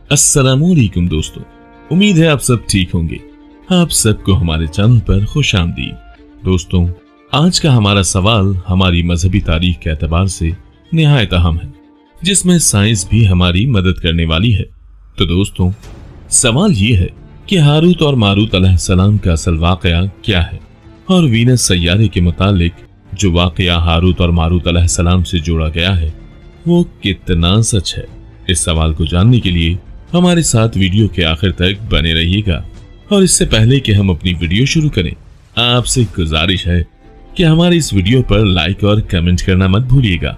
अस्सलामुअलैकुम दोस्तों, उम्मीद है आप सब ठीक होंगे। आप सबको हमारे चैनल पर खुश आमदीद। दोस्तों, आज का हमारा सवाल हमारी मजहबी तारीख के एतबार से निहायत अहम है, जिसमें साइंस भी हमारी मदद करने वाली है। तो दोस्तों, सवाल ये है कि हारूत और मारूत अलैहिस्सलाम का असल वाकया क्या है और वीनस सैयारे के मुतालिक जो वाकया हारूत और मारूत अलैहिस्सलाम से जोड़ा गया है वो कितना सच है। इस सवाल को जानने के लिए हमारे साथ वीडियो के आखिर तक बने रहिएगा। और इससे पहले कि हम अपनी वीडियो शुरू करें, आपसे गुजारिश है कि हमारे इस वीडियो पर लाइक और कमेंट करना मत भूलिएगा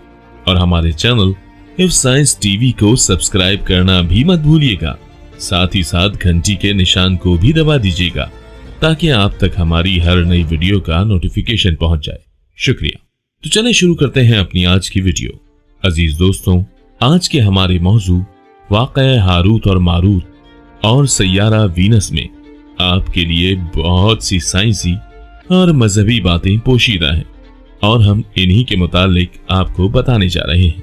और हमारे चैनल इफ साइंस टीवी को सब्सक्राइब करना भी मत भूलिएगा। साथ ही साथ घंटी के निशान को भी दबा दीजिएगा ताकि आप तक हमारी हर नई वीडियो का नोटिफिकेशन पहुंच जाए। शुक्रिया। तो चलें शुरू करते हैं अपनी आज की वीडियो। अजीज दोस्तों, आज के हमारे मौजू वाक़या हारूत और मारूत और सैयारा वीनस में आपके लिए बहुत सी साइंसी और मजहबी बातें पोशीदा हैं और हम इन्हीं के मुतालिक आपको बताने जा रहे हैं।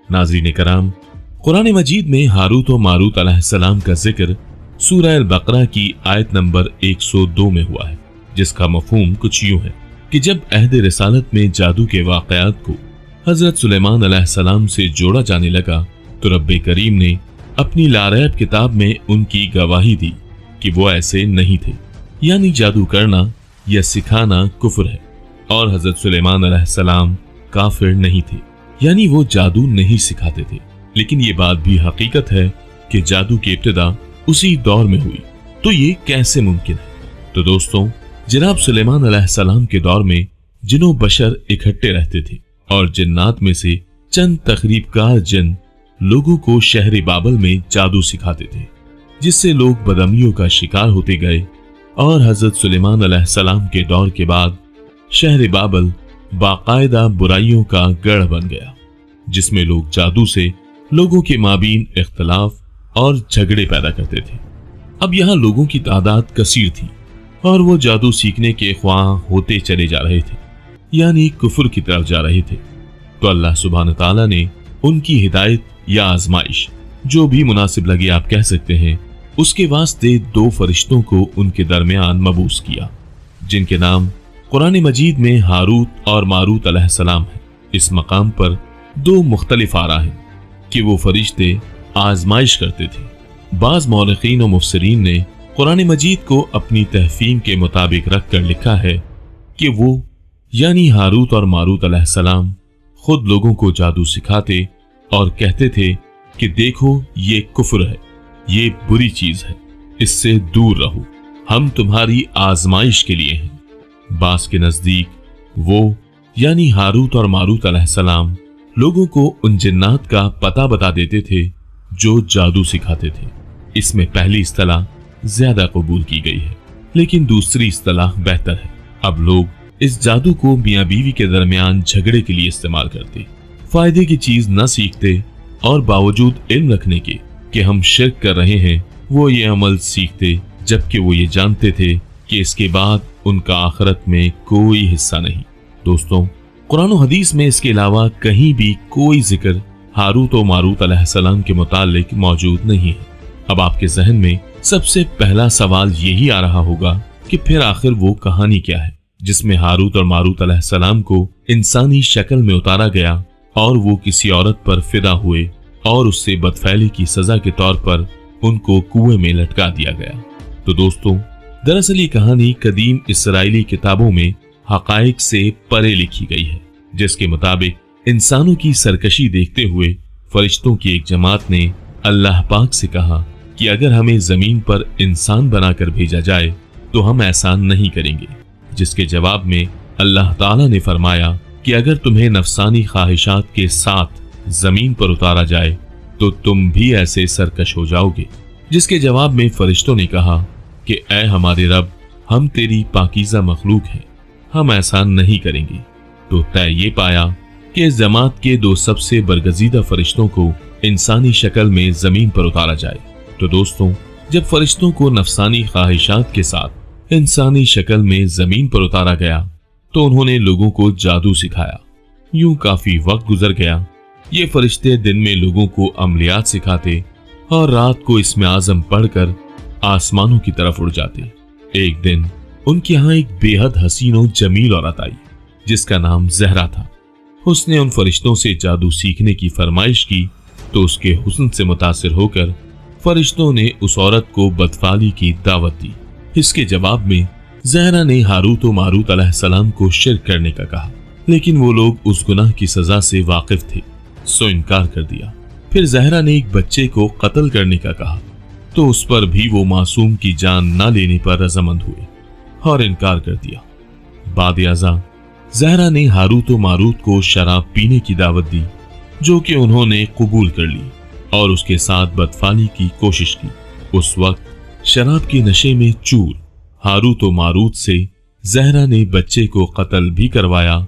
नाज़रीन कराम, कुरान मजीद में हारूत और मारूत अलैहिस्सलाम का जिक्र सूरह अल-बक़रा की आयत नंबर 102 में हुआ है, जिसका मफ़हूम कुछ यूं है कि जब अहद रिसालत में जादू के वाक़यात को हजरत सुलेमान अलैहिस्सलाम से जोड़ा जाने लगा तो रब्बे करीम ने अपनी लारैब किताब में उनकी गवाही दी कि वो ऐसे नहीं थे, यानी जादू करना या सिखाना कुफ्र है, और हजरत सुलेमान अलैहिस्सलाम काफिर नहीं थे, यानी वो जादू नहीं सिखाते थे। लेकिन ये बात भी हकीकत है कि जादू की इब्तिदा उसी दौर में हुई, तो ये कैसे मुमकिन है? तो दोस्तों, जनाब सुलेमान अलैहिस्सलाम के दौर में जिन्नो बशर इकट्ठे रहते थे और जिन्नात में से चंद तकरीबकार जिन लोगों को शहर बाबल में जादू सिखाते थे, जिससे लोग बदअमनियों का शिकार होते गए और हजरत सुलेमान अलैहिस्सलाम के दौर के बाद शहर बाबल बाकायदा बुराइयों का गढ़ बन गया, जिसमें लोग जादू से लोगों के माबीन इख्तलाफ और झगड़े पैदा करते थे। अब यहाँ लोगों की तादाद कसीर थी और वो जादू सीखने के ख्वाह होते चले जा रहे थे, यानी कुफ्र की तरफ जा रहे थे। तो अल्लाह सुब्हान ताला ने उनकी हिदायत या आजमाइश, जो भी मुनासिब लगे आप कह सकते हैं, उसके वास्ते दो फरिश्तों को उनके दरमियान मबूस किया, जिनके नाम कुरान मजीद में हारूत और मारूत अलैहिस्सलाम है। इस मकाम पर दो मुख्तलिफ आरा हैं कि वो फरिश्ते आजमाइश करते थे। बाज मौलिकीन और मुफसरीन ने कुरान मजीद को अपनी तहफीम के मुताबिक रख कर लिखा है कि वो यानी हारूत और मारूत अलैहिस्सलाम खुद लोगों को जादू सिखाते और कहते थे कि देखो ये कुफ्र है, ये बुरी चीज है, इससे दूर रहो, हम तुम्हारी आजमाइश के लिए हैं। बास के नजदीक वो यानी हारूत और मारूत अलैहिस्सलाम लोगों को उन जिन्नात का पता बता देते थे जो जादू सिखाते थे। इसमें पहली इस्तलाह ज्यादा कबूल की गई है, लेकिन दूसरी इस्तलाह बेहतर है। अब लोग इस जादू को मियाँ बीवी के दरमियान झगड़े के लिए इस्तेमाल करते, फायदे की चीज न सीखते और बावजूद इल्म रखने के कि हम शिर्क कर रहे हैं, वो ये अमल सीखते, जबकि वो ये जानते थे कि इसके बाद उनका आखिरत में कोई हिस्सा नहीं। दोस्तों, कुरान और हदीस में इसके अलावा कहीं भी कोई जिक्र हारूत और मारूत अलैहिस्सलाम के मुतालिक मौजूद नहीं है। अब आपके जहन में सबसे पहला सवाल यही आ रहा होगा कि फिर आखिर वो कहानी क्या है जिसमें हारूत और मारूत अलैहिस्सलाम को इंसानी शक्ल में उतारा गया और वो किसी औरत पर फिदा हुए और उससे बदफैली की सजा के तौर पर उनको कुएं में लटका दिया गया। तो दोस्तों, दरअसल ये कहानी कदीम इसराइली किताबों में हकाइक से परे लिखी गई है, जिसके मुताबिक इंसानों की सरकशी देखते हुए फरिश्तों की एक जमात ने अल्लाह पाक से कहा कि अगर हमें जमीन पर इंसान बनाकर भेजा जाए तो हम ऐसा नहीं करेंगे, जिसके जवाब में अल्लाह ताला ने फरमाया कि अगर तुम्हें नफसानी ख्वाहिशात के साथ जमीन पर उतारा जाए तो तुम भी ऐसे सरकश हो जाओगे, जिसके जवाब में फरिश्तों ने कहा कि ऐ हमारे रब, हम तेरी पाकीज़ा मखलूक हैं, हम ऐसा नहीं करेंगे। तो तय ये पाया कि इस जमात के दो सबसे बरगजीदा फरिश्तों को इंसानी शक्ल में जमीन पर उतारा जाए। तो दोस्तों, जब फरिश्तों को नफसानी ख्वाहिशात के साथ इंसानी शक्ल में जमीन पर उतारा गया तो उन्होंने लोगों को जादू सिखाया। यूं काफी वक्त गुजर गया। ये फरिश्ते दिन में लोगों को अमलियात सिखाते और रात को इसमें आजम पढ़कर आसमानों की तरफ उड़ जाते। एक दिन उनके यहाँ एक बेहद हसीन और जमील औरत आई जिसका नाम जहरा था। उसने उन फरिश्तों से जादू सीखने की फरमाइश की तो उसके हुस्न से मुतासिर होकर फरिश्तों ने उस औरत को बदफाली की दावत दी। इसके जवाब में जहरा ने हारूत और मारूत अलैहिस्सलाम को शिर्क करने का कहा, लेकिन वो लोग उस गुनाह की सजा से वाकिफ थे, सो इनकार कर दिया। फिर जहरा ने एक बच्चे को कत्ल करने का कहा तो उस पर भी वो मासूम की जान न लेने पर रजामंद हुए और इनकार कर दिया। बाद अज़ा जहरा ने हारूत और मारूत को शराब पीने की दावत दी जो कि उन्होंने कबूल कर ली और उसके साथ बदफाली की कोशिश की। उस वक्त शराब के नशे में चूर हारूत और मारूत से जहरा ने बच्चे को कत्ल भी करवाया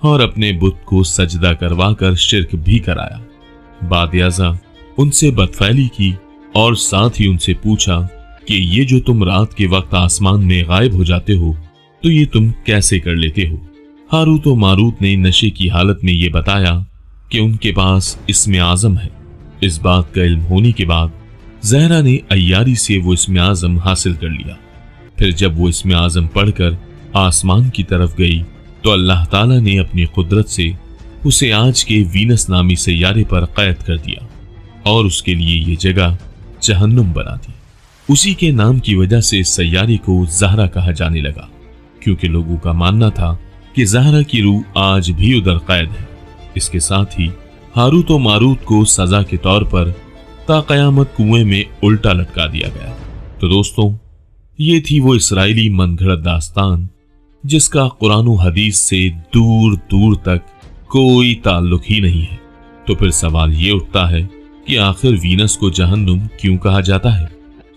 और अपने बुत को सजदा करवाकर शिर्क भी कराया। बाद अज़ा उनसे बदफैली की और साथ ही उनसे पूछा कि ये जो तुम रात के वक्त आसमान में गायब हो जाते हो तो ये तुम कैसे कर लेते हो। हारूत और मारूत ने नशे की हालत में ये बताया कि उनके पास इसमें आजम है। इस बात का इल्म होने के बाद जहरा ने अय्यारी से वो इसमें आजम हासिल कर लिया। फिर जब वो इसमें आजम पढ़कर आसमान की तरफ गई तो अल्लाह ताला ने अपनी कुदरत से उसे आज के वीनस नामी सैयारे पर कैद कर दिया और उसके लिए ये जगह जहन्नुम बना दी। उसी के नाम की वजह से इस सैयारे को ज़हरा कहा जाने लगा, क्योंकि लोगों का मानना था कि ज़हरा की रूह आज भी उधर कैद है। इसके साथ ही हारूत और मारूत को सजा के तौर पर ता क़यामत कुएं में उल्टा लटका दिया गया। तो दोस्तों, ये थी वो इसराइली मनगढ़ंत दास्तान जिसका कुरान और हदीस से दूर दूर तक कोई ताल्लुक ही नहीं है। तो फिर सवाल ये उठता है कि आखिर वीनस को जहन्नुम क्यों कहा जाता है।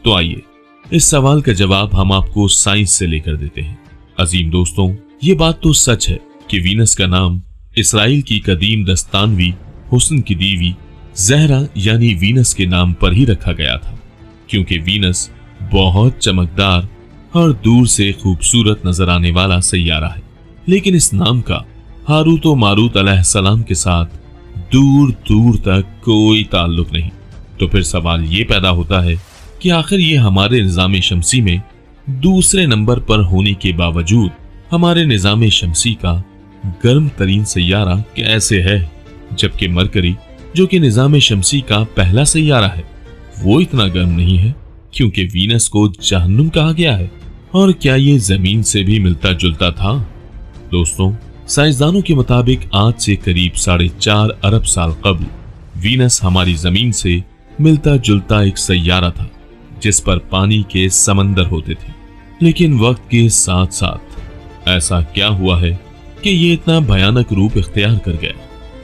तो आइए इस सवाल का जवाब हम आपको साइंस से लेकर देते हैं। अजीम दोस्तों, ये बात तो सच है कि वीनस का नाम इसराइल की कदीम दस्तानवी हुस्न की दीवी जहरा यानी वीनस के नाम पर ही रखा गया था, क्योंकि वीनस बहुत चमकदार और दूर से खूबसूरत नजर आने वाला सैयारा है। लेकिन इस नाम का हारूत और मारूत अलैहिस्सलाम के साथ दूर दूर तक कोई ताल्लुक नहीं। तो फिर सवाल ये पैदा होता है कि आखिर ये हमारे निज़ाम शमसी में दूसरे नंबर पर होने के बावजूद हमारे निज़ाम शमसी का गर्म तरीन सैयारा कैसे है, जबकि मरकरी जो कि निज़ाम शमसी का पहला सैयारा है वो इतना गर्म नहीं है, क्योंकि वीनस को जहन्नुम कहा गया है। और क्या ये जमीन से भी मिलता जुलता था? दोस्तों, साइंसदानों के मुताबिक आज से करीब 4.5 अरब साल कबल वीनस हमारी जमीन से मिलता जुलता एक सैयारा था जिस पर पानी के समंदर होते थे। लेकिन वक्त के साथ साथ ऐसा क्या हुआ है कि ये इतना भयानक रूप इख्तियार कर गया।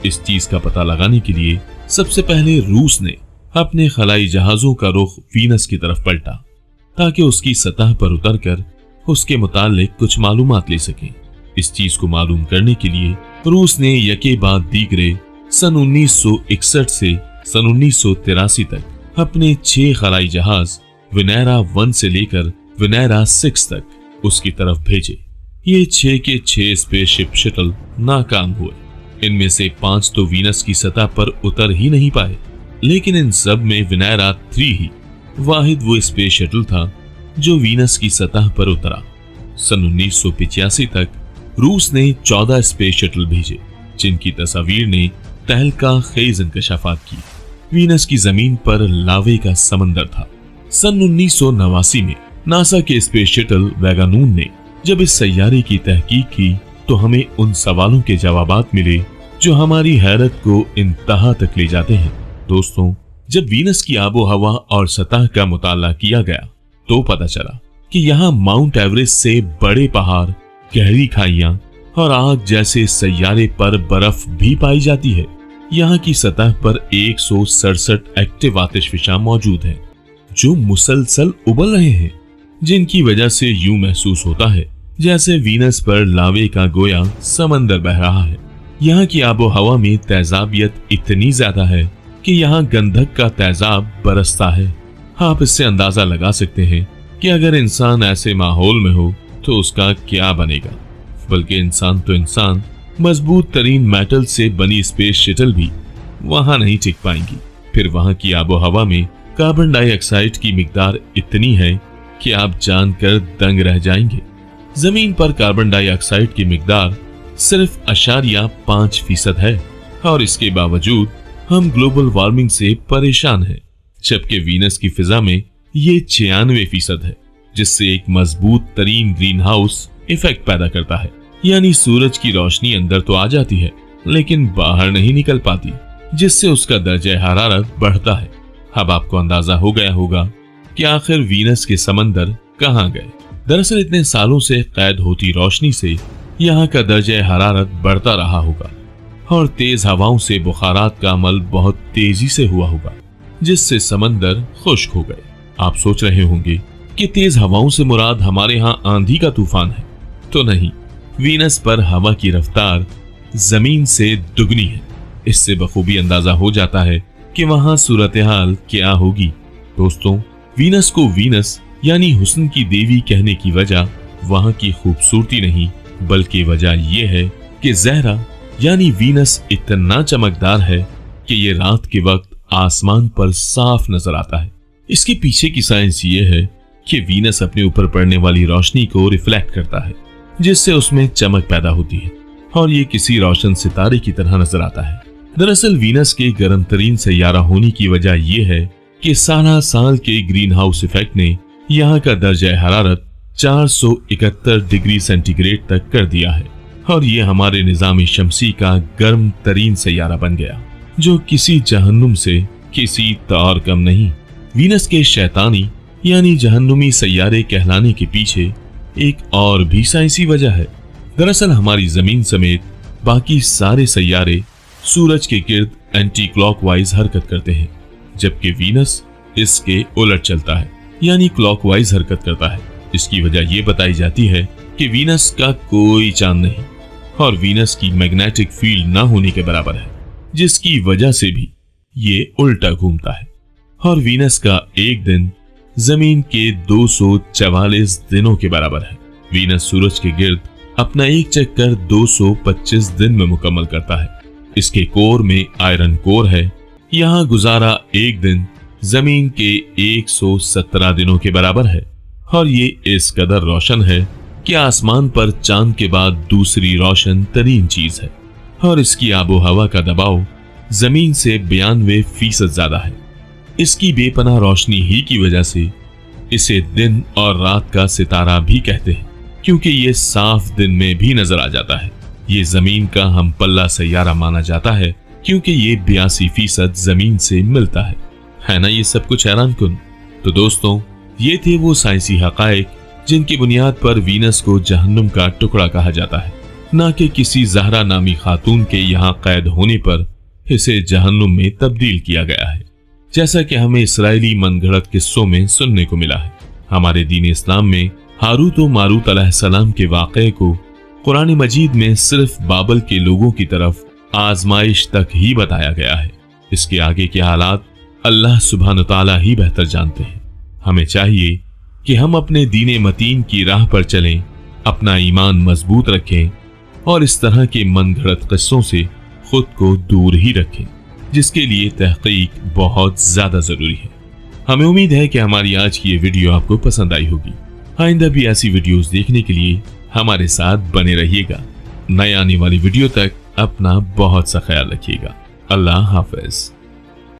इस चीज का पता लगाने के लिए सबसे पहले रूस ने अपने खलाई जहाजों का रुख वीनस की तरफ पलटा ताकि उसकी सतह पर उतरकर उसके मुतालिक कुछ मालूमात ले सके। इस चीज को मालूम करने के लिए रूस ने यके बाद दीगरे सन 1961 से सन 1983 तक अपने 6 खलाई जहाज विनेरा 1 से लेकर विनेरा 6 तक उसकी तरफ भेजे। ये 6 के 6 स्पेसशिप शटल नाकाम हुए। इनमें से 5 तो वीनस की सतह पर उतर ही नहीं पाए, लेकिन इन सब में विनेरा 3 ही वाहिद वो स्पेस शटल था जो वीनस की सतह पर उतरा। सन 1985 तक रूस ने 14 स्पेस शटल भेजे जिनकी तस्वीर ने तहलका खेज इंकशाफात की। वीनस की जमीन पर लावे का समंदर था। सन 1989 में नासा के स्पेस शटल वैगानून ने जब इस सैयारे की तहकीक की तो हमें उन सवालों के जवाबात मिले जो हमारी हैरत को इंतहा तक ले जाते हैं। दोस्तों, जब वीनस की आबो हवा और सतह का मुताला किया गया तो पता चला कि यहाँ माउंट एवरेस्ट से बड़े पहाड़, गहरी खाइयां और आग जैसे सैयारे पर बर्फ भी पाई जाती है। यहाँ की सतह पर 167 एक्टिव आतिशफिशा मौजूद हैं जो मुसलसल उबल रहे हैं, जिनकी वजह से यूं महसूस होता है जैसे वीनस पर लावे का गोया समंदर बह रहा है। यहाँ की आबो हवा में तेजाबियत इतनी ज्यादा है कि यहाँ गंधक का तेजाब बरसता है। आप इससे अंदाजा लगा सकते हैं कि अगर इंसान ऐसे माहौल में हो तो उसका क्या बनेगा। बल्कि इंसान तो इंसान, मजबूत तरीन मेटल से बनी स्पेस शटल भी वहां नहीं टिक पाएंगी। फिर वहां की आबो हवा में कार्बन डाइऑक्साइड की मिकदार इतनी है कि आप जानकर दंग रह जाएंगे। जमीन पर कार्बन डाइऑक्साइड की मिकदार सिर्फ 0.5% है और इसके बावजूद हम ग्लोबल वार्मिंग से परेशान हैं, जबकि वीनस की फिजा में ये 96% है, जिससे एक मजबूत तरीन ग्रीन हाउस इफेक्ट पैदा करता है। यानी सूरज की रोशनी अंदर तो आ जाती है लेकिन बाहर नहीं निकल पाती, जिससे उसका दर्जा हरारत बढ़ता है। अब आपको अंदाजा हो गया होगा कि आखिर वीनस के समंदर कहां गए। दरअसल इतने सालों से कैद होती रोशनी से यहाँ का दर्जा हरारत बढ़ता रहा होगा और तेज हवाओं से बुखारात का अमल बहुत तेजी से हुआ होगा, जिससे समंदर खुश्क हो गए। आप सोच रहे होंगे कि तेज हवाओं से मुराद हमारे यहाँ आंधी का तूफान है, तो नहीं, वीनस पर हवा की रफ्तार जमीन से दुगनी है। इससे बखूबी अंदाजा हो जाता है कि वहां सूरत हाल क्या होगी। दोस्तों, वीनस को वीनस यानी हुस्न की देवी कहने की वजह वहां की खूबसूरती नहीं, बल्कि वजह यह है कि ज़हरा यानी वीनस इतना चमकदार है कि ये रात के वक्त आसमान पर साफ नजर आता है। इसके पीछे की साइंस ये है कि वीनस अपने ऊपर पड़ने वाली रोशनी को रिफ्लेक्ट करता है, जिससे उसमें चमक पैदा होती है और ये किसी रोशन सितारे की तरह नजर आता है। दरअसल वीनस के गर्म तरीन सैयारा होने की वजह यह है कि सारा साल के ग्रीन हाउस इफेक्ट ने यहाँ का दर्जा हरारत 471 डिग्री सेंटीग्रेड तक कर दिया है और ये हमारे निजाम शमसी का गर्म तरीन सैयारा बन गया, जो किसी जहन्नुम से किसी तौर कम नहीं। वीनस के शैतानी यानी जहन्नुमी सैयारे कहलाने के पीछे एक और भी साइंसी वजह है। दरअसल हमारी जमीन समेत बाकी सारे सैयारे सूरज के गिर्द एंटी क्लॉकवाइज हरकत करते हैं, जबकि वीनस इसके उलट चलता है यानी क्लॉकवाइज हरकत करता है। इसकी वजह यह बताई जाती है कि वीनस का कोई चांद नहीं और वीनस की मैग्नेटिक फील्ड ना होने के बराबर है, जिसकी वजह से भी ये उल्टा घूमता है और वीनस का एक दिन जमीन के 244 दिनों के बराबर है। वीनस सूरज के गिर्द अपना एक चक्कर 225 दिन में मुकम्मल करता है। इसके कोर में आयरन कोर है। यहाँ गुजारा एक दिन जमीन के 117 दिनों के बराबर है और ये इस कदर रोशन है कि आसमान पर चांद के बाद दूसरी रोशन तरीन चीज है और इसकी आबो हवा का दबाव जमीन से 92% ज्यादा है। इसकी बेपनाह रोशनी ही की वजह से इसे दिन और रात का सितारा भी कहते हैं, क्योंकि ये साफ दिन में भी नजर आ जाता है। ये जमीन का हम पल्ला सैयारा माना जाता है क्योंकि ये 82% जमीन से मिलता है ना। ये सब कुछ हैरान कुन। तो दोस्तों, ये थे वो साइंसी हकायक जिनकी बुनियाद पर वीनस को जहन्नुम का टुकड़ा कहा जाता है, ना कि किसी ज़हरा नामी खातून के यहाँ कैद होने पर इसे जहन्नुम में तब्दील किया गया है, जैसा कि हमें इसराइली मनगढ़ंत किस्सों में सुनने को मिला है। हमारे दीन इस्लाम में हारूत और मारूत अलैहिस्सलाम के वाक़े को कुरान मजीद में सिर्फ बाबल के लोगों की तरफ आजमाइश तक ही बताया गया है। इसके आगे के हालात अल्लाह सुब्हान तआला ही बेहतर जानते हैं। हमें चाहिए कि हम अपने दीन मतीन की राह पर चलें, अपना ईमान मजबूत रखें और इस तरह के मनगढ़ंत किस्सों से खुद को दूर ही रखें, जिसके लिए तहकीक बहुत ज्यादा जरूरी है। हमें उम्मीद है कि हमारी आज की ये वीडियो आपको पसंद आई होगी। आइंदा भी ऐसी वीडियोस देखने के लिए हमारे साथ बने रहिएगा। नए आने वाली वीडियो तक अपना बहुत सा ख्याल रखिएगा। अल्लाह हाफिज।